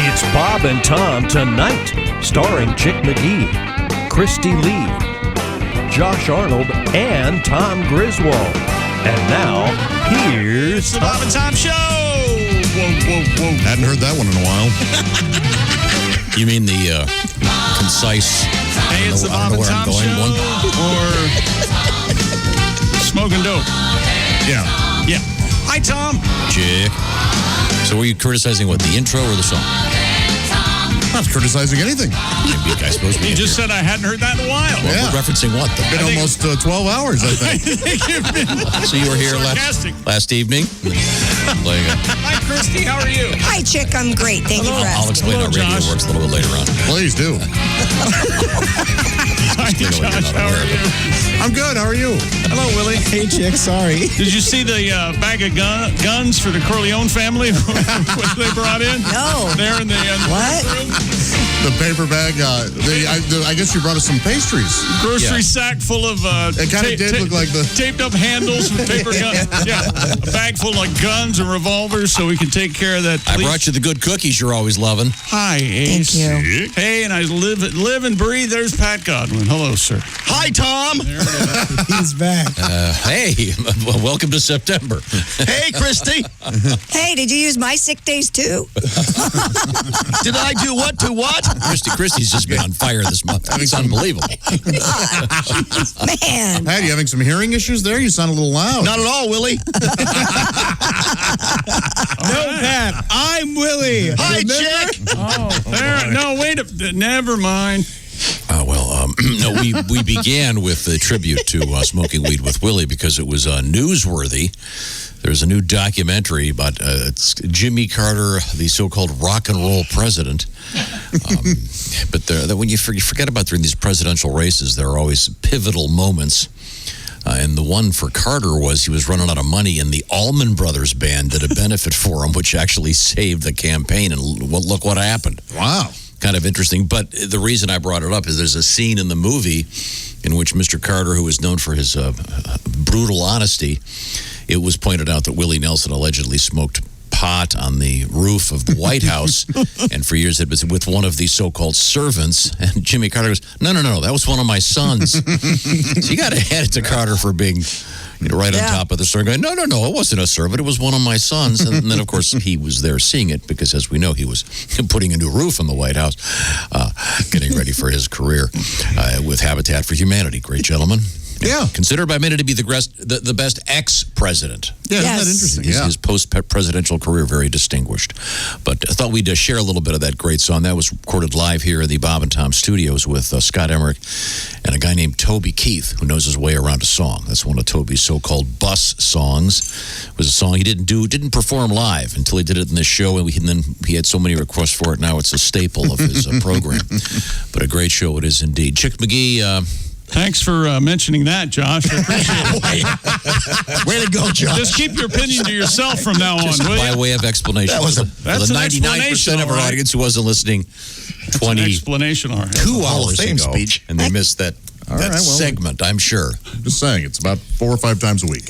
It's Bob and Tom Tonight, starring Chick McGee, Christy Lee, Josh Arnold, and Tom Griswold. And now, here's the Bob and Tom Show. Whoa. Hadn't heard that one in a while. You mean the concise, Hey, it's the Bob and Tom Show one? or smoking dope? Yeah. Hi, Tom. Chick. So were you criticizing what, the intro or the song? Not criticizing anything. I suppose You just said I hadn't heard that in a while. Yeah. We're referencing what? Been almost 12 hours, I think. So you were here last evening? Hi, Christy. How are you? Hi, Chick. I'm great. Thank you for I'll asking. explain how radio Josh. works a little bit later on. Please do. Hi, Josh. How are you? I'm good. How are you? Hello, Willie. Hey, Chick, sorry. Did you see the bag of guns for the Corleone family what they brought in? No. There in the What? room? The paper bag. I guess you brought us some pastries. Grocery sack full of It kind of did look like the... taped up handles with paper guns. Yeah, a bag full of guns and revolvers so we can take care of that. I brought you the good cookies you're always loving. Hi, Ace. Thank you. Hey, and I live and breathe. There's Pat Godwin. Hello, sir. Hi, Tom. He's back. Hey, welcome to September. Hey, Christy. Hey, did you use my sick days too? Did I do what to what? Christy's just been on fire this month. It's unbelievable. Man. Pat, you having some hearing issues there? You sound a little loud. Not at all, Willie. No, Pat. I'm Willie. Hi, Chick. Oh, there. No, wait. Never mind. No, we began with a tribute to smoking weed with Willie because it was newsworthy. There's a new documentary about it's Jimmy Carter, the so-called rock and roll president. But when you forget about during these presidential races, there are always pivotal moments. And the one for Carter was he was running out of money, and the Allman Brothers Band did a benefit for him, which actually saved the campaign. And look what happened. Wow. Kind of interesting. But the reason I brought it up is there's a scene in the movie in which Mr. Carter, who is known for his brutal honesty, it was pointed out that Willie Nelson allegedly smoked pot on the roof of the White House and for years it was with one of these so-called servants. And Jimmy Carter goes, no, that was one of my sons. So you got to hand it to Carter for being right on top of the story, going, no, it wasn't a servant, it was one of my sons. And then, of course, he was there seeing it because, as we know, he was putting a new roof on the White House, getting ready for his career with Habitat for Humanity. Great gentleman. Yeah. Considered by many to be the best ex-president. Yeah, Yes. isn't that interesting? His post-presidential career very distinguished. But I thought we'd share a little bit of that great song. That was recorded live here at the Bob and Tom Studios with Scott Emmerich and a guy named Toby Keith, who knows his way around a song. That's one of Toby's so-called bus songs. It was a song he didn't perform live until he did it in this show, and then he had so many requests for it. Now it's a staple of his program. But a great show it is indeed. Chick McGee... Thanks for mentioning that, Josh. I appreciate it. Way to go, Josh. Just keep your opinion to yourself from now on, will by you? way of explanation. That was for that's the an 99% of our explanation, audience who wasn't listening 20 Explanation, all right. 2 Hall of hours Fame ago, speech. and they missed that segment, I'm sure. Just saying, it's about 4 or 5 times a week.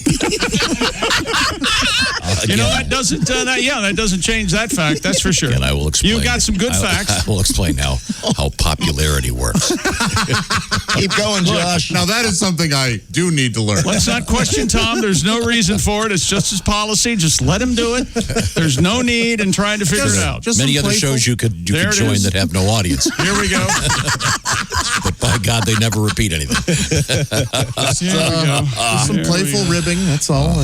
That doesn't change that fact. That's for sure. And I will explain. You got some good facts. I will explain how popularity works. Keep going, Josh. Now, that is something I do need to learn. Let's not question Tom. There's no reason for it. It's just his policy. Just let him do it. There's no need in trying to figure it out. Many other shows you could join that have no audience. Here we go. But by God, they never repeat anything. Here we go. Some playful ribbing, that's all.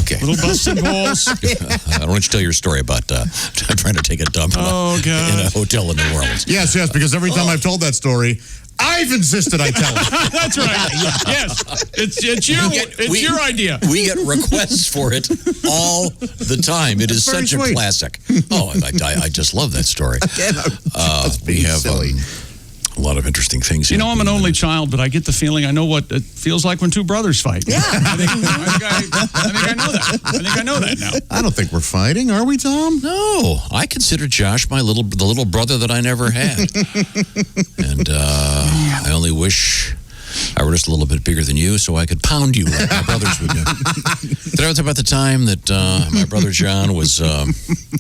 Okay. Little busted balls. I don't want you to tell your story about trying to take a dump in a hotel in New Orleans. Yes, because every time I've told that story, I've insisted I tell it. That's right. Yes. It's your idea. We get requests for it all the time. It is Very such sweet. a classic. Oh, I just love that story. We have a lot of interesting things. I'm an only child, but I get the feeling I know what it feels like when two brothers fight. Yeah. I think I know that. I think I know that now. I don't think we're fighting, are we, Tom? No, I consider Josh the little brother that I never had, and I only wish I were just a little bit bigger than you, so I could pound you like my brothers would do. Did I ever talk about the time that my brother John was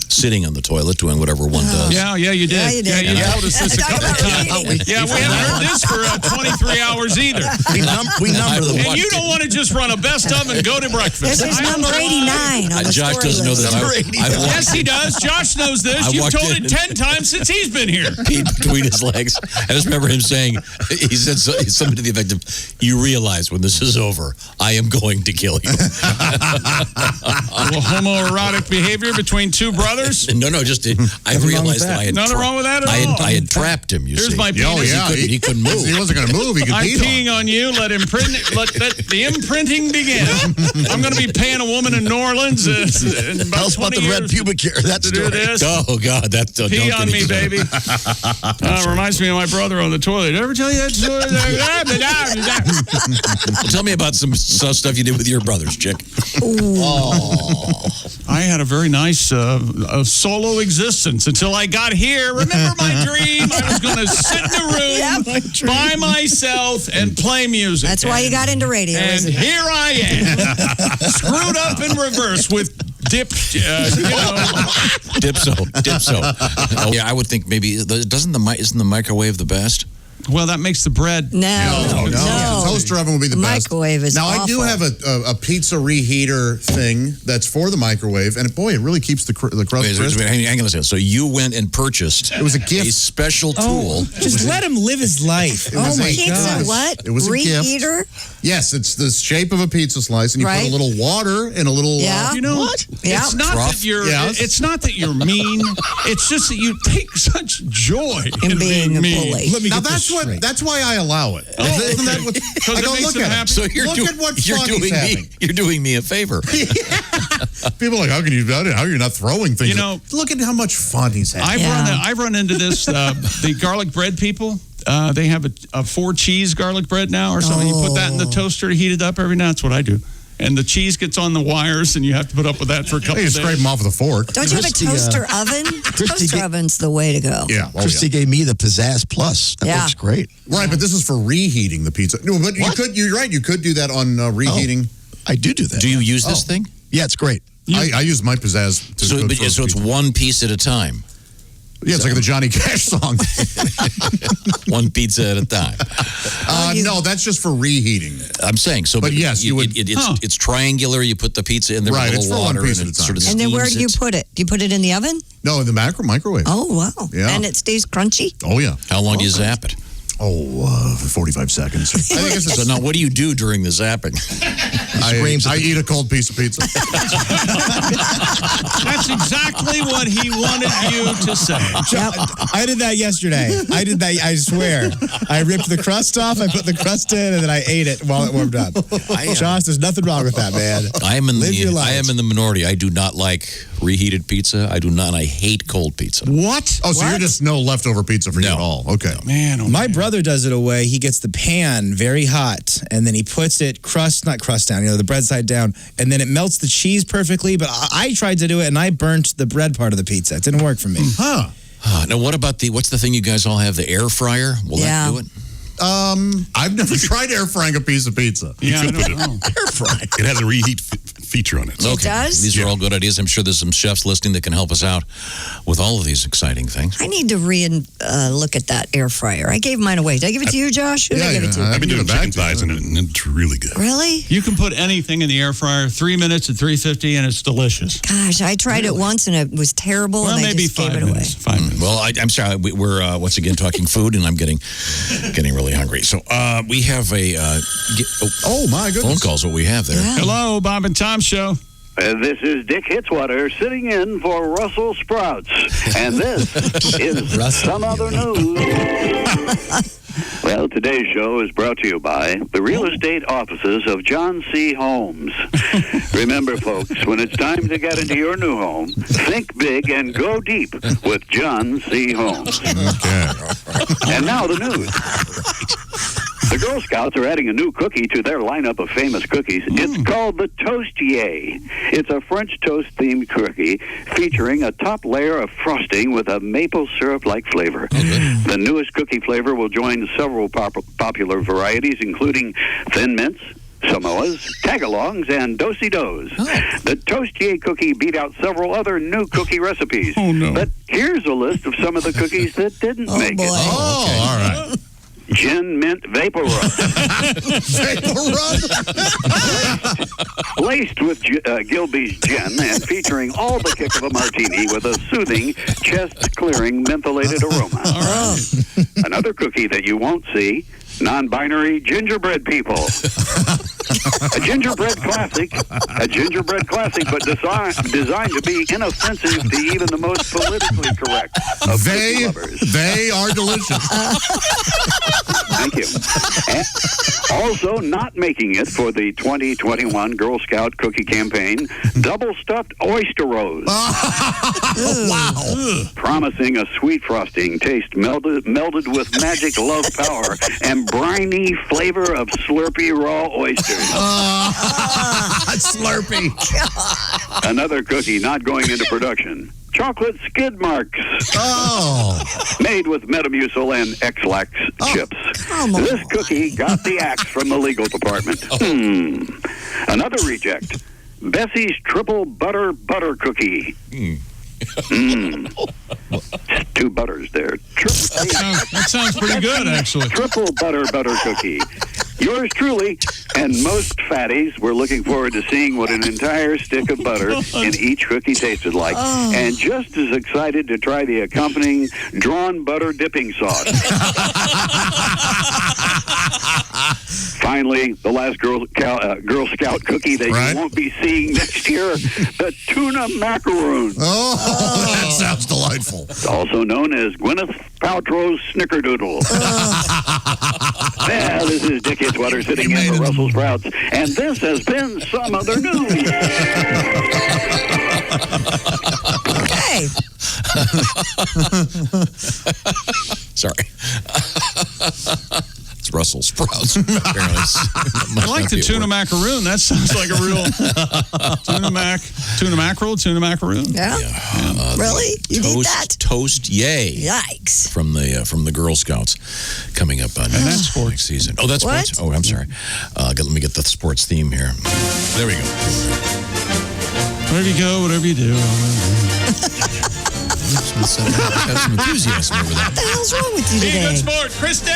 sitting on the toilet doing whatever one does? Yeah, you did. Yeah, you did. Yeah, you noticed this a Talk couple about times. reading. Yeah, we haven't heard this for 23 hours either. We number them. And you don't want to just run a best of and go to breakfast. This is number 89 on the Josh story doesn't know list. that. Yes, he does. Josh knows this. I You've walked told in. it 10 times since he's been here. Peed between his legs. I just remember him saying, he said something to the effect of, "You realize when this is over, I am going to kill you." A little homoerotic behavior between two brothers. No, just I realized that I had Nothing wrong with that at all. I had trapped him. You Here's see, my penis. Oh, yeah. he couldn't move. He wasn't going to move. He could I'm beat peeing on you. Let the imprinting begin. I'm going to be paying a woman in New Orleans in about Tell us about 20 the red years pubic hair. That to do story. this. Oh God, that don't Pee get on me, started. baby. Reminds me of my brother on the toilet. Did I ever tell you that story? Well, tell me about some stuff you did with your brothers, Chick. I had a very nice solo existence until I got here. Remember my dream? I was going to sit in a room by myself and play music. That's why you got into radio, And isn't it? here I am, screwed up in reverse with Dipso. Oh, yeah, I would think maybe isn't the microwave the best? Well, that makes the bread. No. The toaster oven would be the The best. microwave is Now, I do awful. have a pizza reheater thing that's for the microwave, and boy, it really keeps the crust crisp. Hang on a second. So you went and purchased It was a gift. a special tool. Just let him live his life. was Oh my a- Pizza, God. what? It was a gift. Reheater? Yes, it's the shape of a pizza slice, and you Right. put a little water and a little. Yeah. You know What? Yeah. It's not Trough? that you're. Yes. It's not that you're mean. It's just that you take such joy in being a mean. bully. Let me Now get this straight. that's why I allow it. Isn't that what? Because I it go makes look him at happy. So you're Look doing, at what you're fun doing he's me. having. You're doing me a favor. People are like, how can you do that? How are you not throwing things? You know, look at how much fun he's having. I've run into this. The garlic bread people. They have a 4 cheese garlic bread now or something. You put that in the toaster to heat it up every night. That's what I do. And the cheese gets on the wires, and you have to put up with that for a couple Hey, you of scrape days. them off with a fork. Don't you have a Christy, toaster oven? Toaster oven's the way to go. Yeah. Oh, Christy gave me the Pizzazz Plus. That Yeah. looks great. Right, but this is for reheating the pizza. No, but you could. You're right. You could do that on reheating. I do that. Do you use this thing? Yeah, it's great. I use my pizzazz to So, cook but, roast so it's pizza. one piece at a time. Yeah, it's like the Johnny Cash song. One pizza at a time. No, that's just for reheating. I'm saying so. But yes, you would- It's triangular. You put the pizza in there Right, with a it's little for one water, piece and at it a sort of time. And then where steams do you it. put it? Do you put it in the oven? No, in the microwave. Oh, wow. Yeah. And it stays crunchy? Oh, yeah. How long do you zap it? 45 seconds. I think it's So now, what do you do during the zapping? I eat a cold piece of pizza. That's exactly what he wanted you to say. I did that yesterday. I swear. I ripped the crust off, I put the crust in, and then I ate it while it warmed up. Josh, there's nothing wrong with that, man. I am in Live your the life. I am in the minority. I do not like reheated pizza. I do not. And I hate cold pizza. What? Oh, so you're just no leftover pizza for you No. at all. Okay. Man, oh My man. brother does it a way. He gets the pan very hot, and then he puts it not crust down, the bread side down, and then it melts the cheese perfectly. But I tried to do it, and I burnt the bread part of the pizza. It didn't work for me. Huh. Now, what about what's the thing you guys all have? The air fryer? Will Yeah. that do it? I've never tried air frying a piece of pizza. Yeah, I don't know. It has a reheat feature on it. It does? These are all good ideas. I'm sure there's some chefs listening that can help us out with all of these exciting things. I need to look at that air fryer. I gave mine away. Did I give it to you, Josh? Who did I give it to? I've been doing back chicken to thighs in it, and it's really good. Really? You can put anything in the air fryer, 3 minutes at 350, and it's delicious. Gosh, I tried it once, and it was terrible, Well, and I maybe just gave 5 it away. minutes. 5 minutes. Well, I'm sorry. We're once again talking food, and I'm getting really hungry. So we have Oh, my phone goodness. calls. What we have there? Yeah. Hello, Bob and Tom Show. This is Dick Hitswater sitting in for Russell Sprouts. And this is Some Other News. Well, today's show is brought to you by the real estate offices of John C. Homes. Remember, folks, when it's time to get into your new home, think big and go deep with John C. Homes. Okay. And now the news. The Girl Scouts are adding a new cookie to their lineup of famous cookies. It's called the Toastier. It's a French toast-themed cookie featuring a top layer of frosting with a maple syrup-like flavor. The newest cookie flavor will join several popular varieties, including Thin Mints, Samoas, Tagalongs, and Do-si-dos. The Toastier cookie beat out several other new cookie recipes. Oh, no. But here's a list of some of the cookies that didn't make it. All right. Gin Mint Vapor Rub. Vapor Rub? Laced with Gilby's gin and featuring all the kick of a martini with a soothing, chest-clearing, mentholated aroma. Another cookie that you won't see, non-binary gingerbread people. A gingerbread classic, but designed to be inoffensive to even the most politically correct of cookie lovers. They are delicious. Thank you. And also not making it for the 2021 Girl Scout cookie campaign, double-stuffed oyster rose. Wow. Promising a sweet frosting taste melded with magic love power and briny flavor of Slurpee raw oysters. Slurpee. Another cookie not going into production. Chocolate skid marks. Made with Metamucil and X-Lax chips. This cookie got the axe from the legal department. Another reject. Bessie's Triple Butter Cookie. Two butters there. That sounds pretty good, actually. Triple butter cookie. Yours truly, and most fatties were looking forward to seeing what an entire stick of butter in each cookie tasted like, and just as excited to try the accompanying drawn butter dipping sauce. Finally, the last Girl Scout cookie that you won't be seeing next year, the tuna macaroon. That sounds delightful. It's also known as Gwyneth Paltrow's Snickerdoodle. Yeah, this is Dick Hitswater sitting in for Russell Sprouts, and this has been Some Other News. Okay. Sorry. It's Russell Sprouts. Apparently. I like the tuna macaroon. That sounds like a real tuna mackerel, tuna macaroon. Yeah. Really? You need that? Toast-yay. Yikes. From the Girl Scouts coming up on next season. Oh, that's What? sports? Oh, I'm sorry. Let me get the sports theme here. There we go. Wherever you go, whatever you do. Have some enthusiasm over that. What the hell's wrong with you Be a today? good sport, Christy!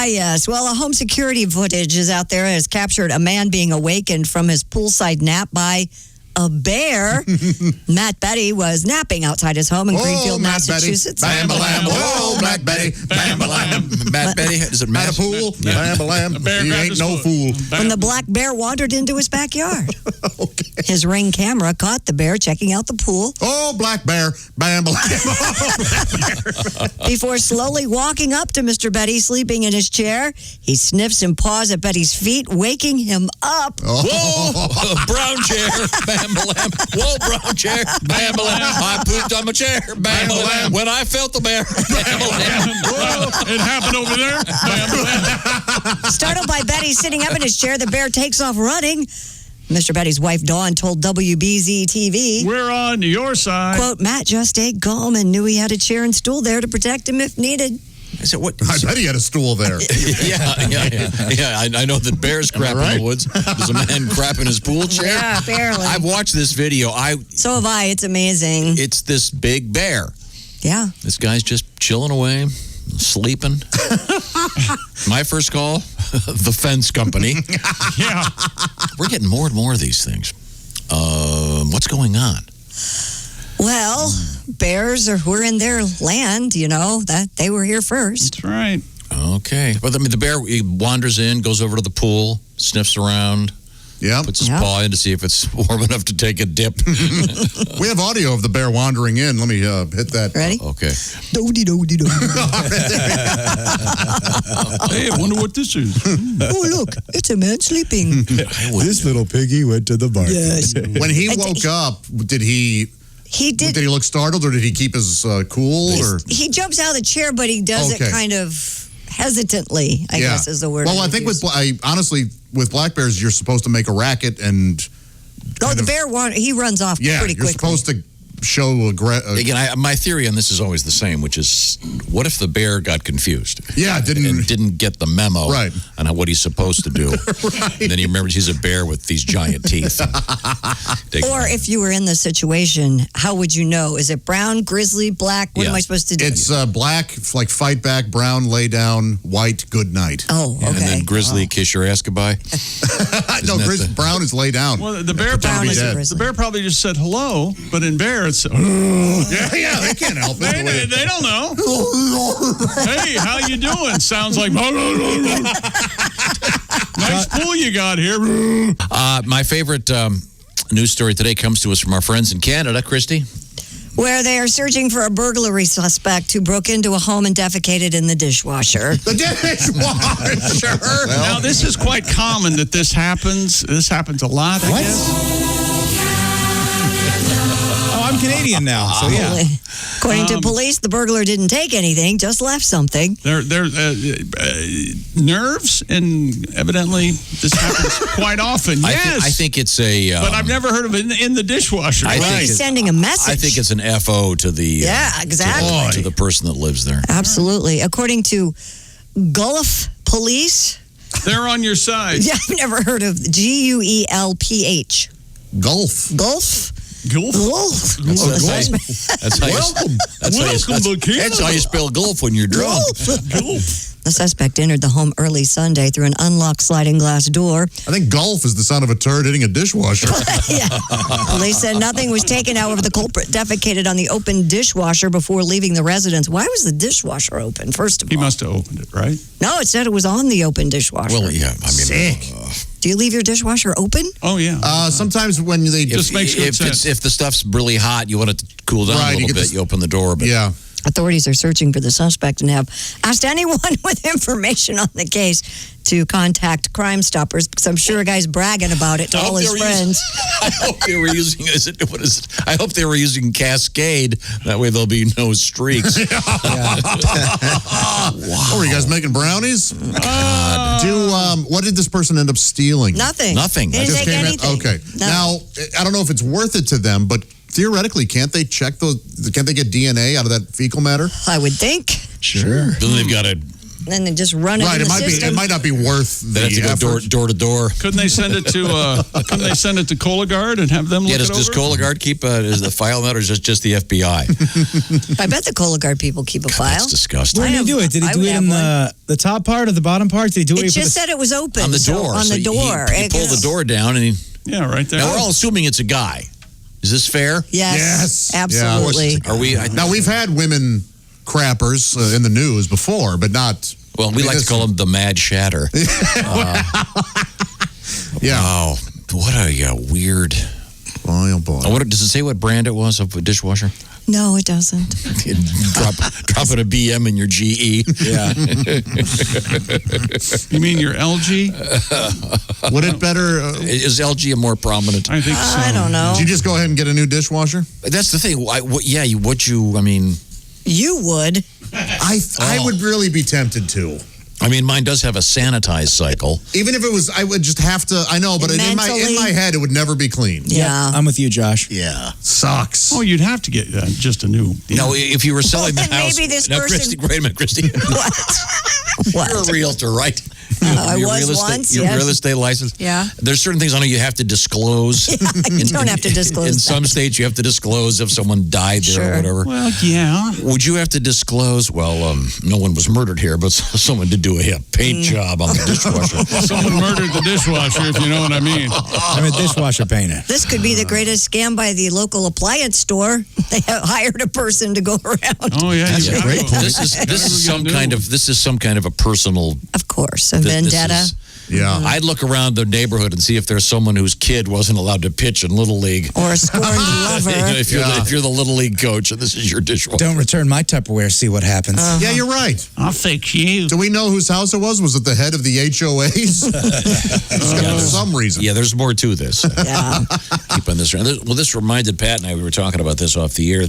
Yes. Well, a home security footage is out there has captured a man being awakened from his poolside nap by a bear. Matt Betty was napping outside his home in Greenfield, Massachusetts. Bam-a-lam. Whoa, Matt Betty. Bam-a-lam. Matt Betty, is it Matt? At a pool. Bam-a-lam. bear You grabbed ain't his no fool. When the black bear wandered into his backyard. His Ring camera caught the bear checking out the pool Oh, black bear. Bam-a-lam. before slowly walking up to Mr. Betty sleeping in his chair. He sniffs and paws at Betty's feet, waking him up. Whoa, brown chair, bam-a-lam. Whoa, brown chair, bam-a-lam. I pooped on my chair, bam-a-lam. When I felt the bear, bam-a-lam. Whoa, it happened over there. Startled by Betty sitting up in his chair, the bear takes off running. Mr. Betty's wife, Dawn, told WBZ TV, We're on your side. quote, Matt just stayed calm and knew he had a chair and stool there to protect him if needed. I said, what? I bet he had a stool there. Yeah. I know that bears crap in the woods. There's a man crap in his pool chair. Yeah, apparently. I've watched this video. So have I. It's amazing. It's this big bear. Yeah. This guy's just chilling away, sleeping. My first call, the fence company. Yeah. We're getting more and more of these things. What's going on? Well, bears were in their land, you know, that they were here first. That's right. Okay. But I mean, the bear he wanders in, goes over to the pool, sniffs around, puts his paw in to see if it's warm enough to take a dip. We have audio of the bear wandering in. Let me hit that. Ready? Okay. Do-de-do-de-do. Hey, I wonder what this is. Oh, look, it's a man sleeping. This little piggy went to the bar. Yes. When he woke up, did he Did he look startled, or did he keep his cool? Or he jumps out of the chair, but he does it Okay. kind of hesitantly, I guess is the word. Well, I think honestly, with black bears, you're supposed to make a racket and. The bear he runs off pretty quickly. You're supposed to show Again, my theory on this is always the same, which is, what if the bear got confused? Yeah, didn't get the memo on what he's supposed to do. Right. And then he remembers he's a bear with these giant teeth. Or if you were in the situation, how would you know? Is it brown, grizzly, black? What am I supposed to do? It's black, like fight back, brown, lay down, white, good night. Oh, okay. And then grizzly, kiss your ass goodbye. No, brown is lay down. Well, the bear probably just said hello, but in bear it's yeah, they can't help it. They don't know. Hey, how you doing? Sounds like nice pool you got here. My favorite news story today comes to us from our friends in Canada, Christy. Where they are searching for a burglary suspect who broke into a home and defecated in the dishwasher. The dishwasher! Now, this is quite common that this happens. This happens a lot, I guess. I'm Canadian now, so yeah. According to police, the burglar didn't take anything, just left something. They're nerves, and evidently this happens quite often. Yes. I think it's a... but I've never heard of it in the dishwasher. I think he's sending a message. I think it's an FO to the... exactly. To the person that lives there. Absolutely. According to Gulf Police... They're on your side. Yeah, I've never heard of Guelph. Gulf. Gulf? Gulf? That's how you spell Gulf when you're drunk. Gulf. The suspect entered the home early Sunday through an unlocked sliding glass door. I think golf is the sound of a turd hitting a dishwasher. Yeah. Police said nothing was taken. However, the culprit defecated on the open dishwasher before leaving the residence. Why was the dishwasher open, first of all? He must have opened it, right? No, it said it was on the open dishwasher. Well, yeah. I mean, sick. Do you leave your dishwasher open? Oh, yeah. Sometimes when they just makes good sense. If the stuff's really hot, you want it to cool down a little bit, you open the door. But yeah. Authorities are searching for the suspect and have asked anyone with information on the case to contact Crime Stoppers, because I'm sure a guy's bragging about it to all his friends. I hope they were using I hope they were using Cascade. That way there'll be no streaks. Wow. Were you guys making brownies? What did this person end up stealing? Nothing. Didn't take anything. Okay. No. Now, I don't know if it's worth it to them, but theoretically, can't they check those? Can't they get DNA out of that fecal matter? I would think. Sure. Then they've got to... Then they just run it in the system. It might not be worth the effort. Door to door. Couldn't they send it to Cologuard and have them look it over? Does Cologuard keep is the file matter, or is it just the FBI? I bet the Cologuard people keep a file. That's disgusting. Where did he do it? Did he do it in the top part or the bottom part? Did he do it? It just said it was open. On the door. On the door. He pulled the door down and Yeah, right there. Now we're all assuming it's a guy. Is this fair? Yes. Absolutely. Are we? Now we've had women crappers in the news before, but not. Well, we like to call them the Mad Shatter. Yeah. Wow. What a weird. Oh boy. Does it say what brand it was of a dishwasher? No, it doesn't. Dropping a BM in your GE. Yeah. You mean your LG? Would it better? Is LG a more prominent? I think so. I don't know. Did you just go ahead and get a new dishwasher? That's the thing. You would. I would really be tempted to. I mean, mine does have a sanitized cycle. Even if it was, I would just have to. I know, but in my head, it would never be clean. Yeah. I'm with you, Josh. Yeah. Sucks. Oh, you'd have to get just a new. No, if you were selling the house. Maybe this person. Christy, wait a minute, Christy. What? You're a realtor, right? I was once. Your real estate license. Yeah. There's certain things I know you have to disclose. You don't have to disclose. In some states, you have to disclose if someone died there or whatever. Well, yeah. Would you have to disclose? Well, no one was murdered here, but someone did do a paint job on the dishwasher. Someone murdered the dishwasher, if you know what I mean. I'm a dishwasher painter. This could be the greatest scam by the local appliance store. They have hired a person to go around. Oh yeah, That's a great point. This is some kind of a personal. Of course, a vendetta. Yeah. I'd look around the neighborhood and see if there's someone whose kid wasn't allowed to pitch in Little League. Or a scorned lover. If you're the Little League coach and this is your dishwasher. Don't return my Tupperware, see what happens. Yeah, you're right. I'll fix you. Do we know whose house it was? Was it the head of the HOAs? For some reason. Yeah, there's more to this. Yeah. Keep on this. Well, this reminded Pat and I, we were talking about this off the air.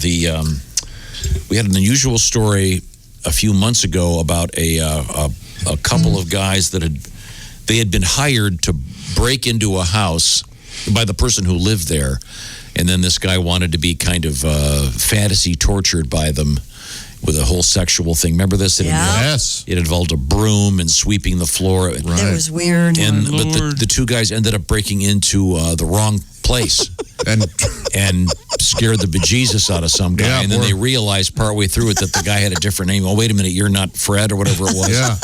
We had an unusual story a few months ago about a couple of guys that had been hired to break into a house by the person who lived there, and then this guy wanted to be kind of fantasy tortured by them with a whole sexual thing. Remember this? Yes. It involved a broom and sweeping the floor. It was weird. But the two guys ended up breaking into the wrong place and scared the bejesus out of some guy. And then they realized partway through it that the guy had a different name. Oh, wait a minute, you're not Fred or whatever it was. Yeah.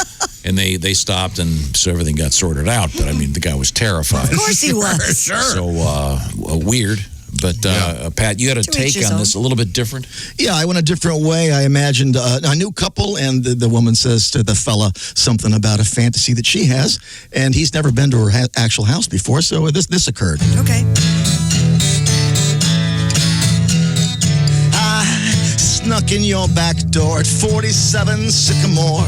And they stopped, and so everything got sorted out. But, I mean, the guy was terrified. Of course he was. So weird. But, Pat, you had a take on this a little bit different? Yeah, I went a different way. I imagined a new couple, and the woman says to the fella something about a fantasy that she has, and he's never been to her actual house before, so this occurred. Okay. I snuck in your back door at 47 Sycamore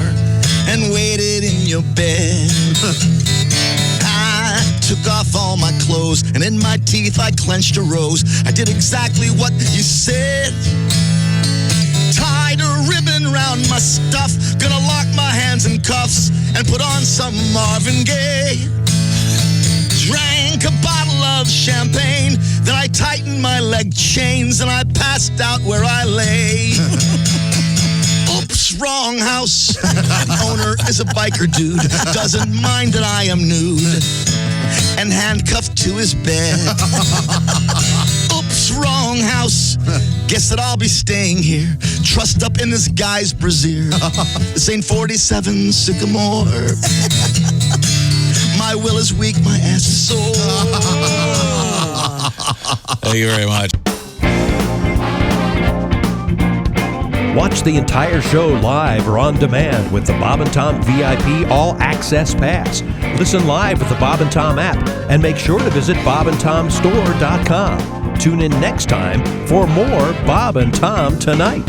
and waited in your bed. I took off all my clothes, and in my teeth I clenched a rose. I did exactly what you said. Tied a ribbon round my stuff, gonna lock my hands in cuffs and put on some Marvin Gaye. Drank a bottle of champagne, then I tightened my leg chains and I passed out where I lay. Oops, wrong house. The owner is a biker dude, doesn't mind that I am nude and handcuffed to his bed. Oops, wrong house. Guess that I'll be staying here, trussed up in this guy's brassiere. This ain't 47 Sycamore. My will is weak, my ass is sore. Thank you very much. Watch the entire show live or on demand with the Bob and Tom VIP All Access Pass. Listen live with the Bob and Tom app and make sure to visit bobandtomstore.com. Tune in next time for more Bob and Tom Tonight.